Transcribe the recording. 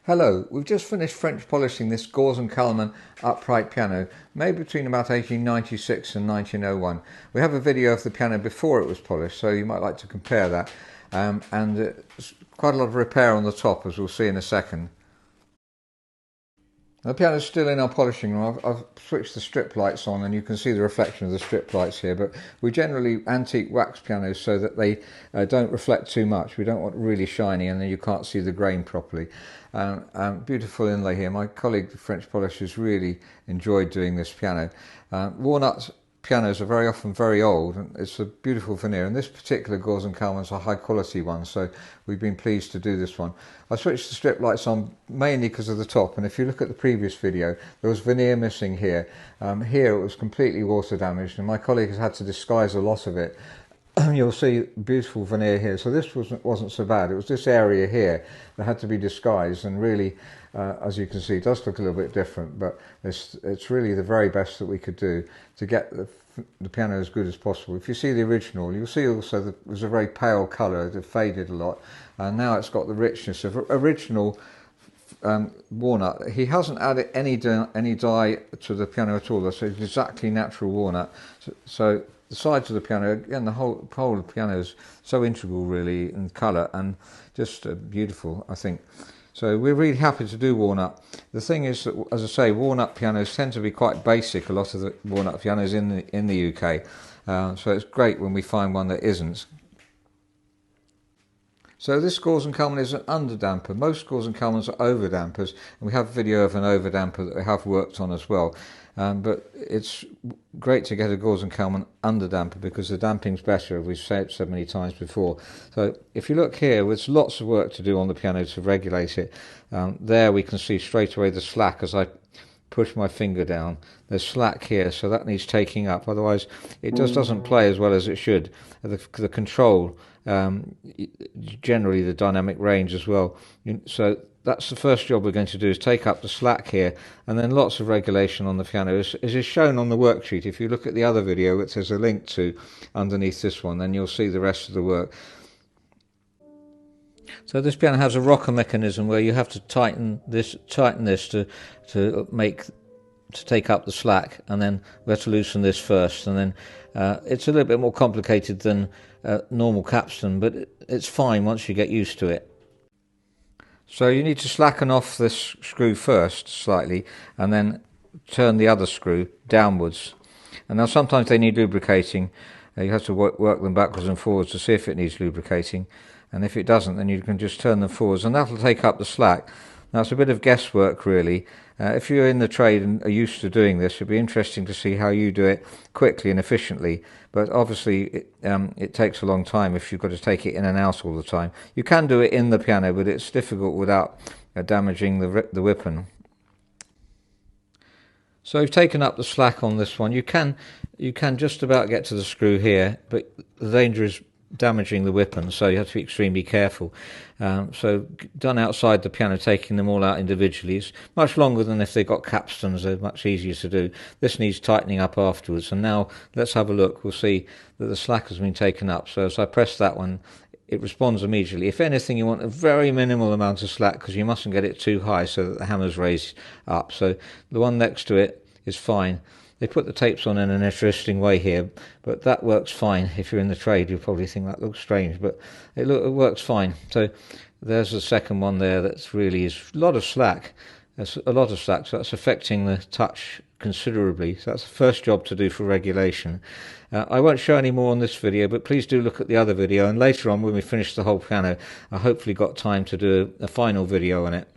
Hello, we've just finished French polishing this Gors Kallmann upright piano, made between about 1896 and 1901. We have a video of the piano before it was polished, so you might like to compare that. And quite a lot of repair on the top, as we'll see in a second. The piano is still in our polishing room. I've switched the strip lights on and you can see the reflection of the strip lights here, but we generally antique wax pianos so that they don't reflect too much. We don't want really shiny and then you can't see the grain properly. Beautiful inlay here. My colleague, the French polishers, really enjoyed doing this piano. Walnut pianos are very often very old, and it's a beautiful veneer, and this particular Gors Kallmann is a high quality one, so we've been pleased to do this one. I switched the strip lights on mainly because of the top, and if you look at the previous video, there was veneer missing here. Here it was completely water damaged, and my colleague has had to disguise a lot of it. You'll see beautiful veneer here, so this wasn't so bad. It was this area here that had to be disguised, and really, as you can see, it does look a little bit different, but it's really the very best that we could do to get the piano as good as possible. If you see the original, you'll see also that it was a very pale colour. It faded a lot, and now it's got the richness of original walnut. He hasn't added any dye to the piano at all, so it's exactly natural walnut. So the sides of the piano, again, the whole of the piano is so integral really in colour and just beautiful, I think. So we're really happy to do walnut. The thing is that, as I say, walnut pianos tend to be quite basic, a lot of the walnut pianos in the UK. So it's great when we find one that isn't. So this Gors Kallmann is an underdamper. Most Gors Kallmanns are overdampers, and we have a video of an overdamper that we have worked on as well. But it's great to get a Gors Kallmann underdamper because the damping's better, we've said so many times before. So if you look here, there's lots of work to do on the piano to regulate it. There we can see straight away the slack as I push my finger down. There's slack here, so that needs taking up, otherwise it just doesn't play as well as it should. The control, generally the dynamic range as well. So that's the first job we're going to do, is take up the slack here, and then lots of regulation on the piano, as is shown on the worksheet. If you look at the other video, which there's a link to underneath this one, then you'll see the rest of the work. So this piano has a rocker mechanism where you have to tighten this to take up the slack, and then we have to loosen this first, and then it's a little bit more complicated than normal capstan, but it's fine once you get used to it. So you need to slacken off this screw first slightly, and then turn the other screw downwards. And now sometimes they need lubricating. You have to work them backwards and forwards to see if it needs lubricating, and if it doesn't, then you can just turn them forwards, and that'll take up the slack. Now it's a bit of guesswork really. If you're in the trade and are used to doing this, it'd be interesting to see how you do it quickly and efficiently, but obviously it takes a long time if you've got to take it in and out all the time. You can do it in the piano, but it's difficult without damaging the weapon. So you've taken up the slack on this one. You can just about get to the screw here, but the danger is damaging the weapon, so you have to be extremely careful. So done outside the piano, taking them all out individually, is much longer than if they've got capstans. They're much easier to do. This needs tightening up afterwards, and now let's have a look. We'll see that the slack has been taken up. So as I press that one, it responds immediately. If anything, you want a very minimal amount of slack, because you mustn't get it too high so that the hammer's raised up. So the one next to it is fine. They put the tapes on in an interesting way here, but that works fine. If you're in the trade, you'll probably think that looks strange, but it works fine. So there's the second one there. That's really is a lot of slack. That's a lot of slack, so that's affecting the touch considerably. So that's the first job to do for regulation. I won't show any more on this video, but please do look at the other video, and later on when we finish the whole piano, I hopefully got time to do a final video on it.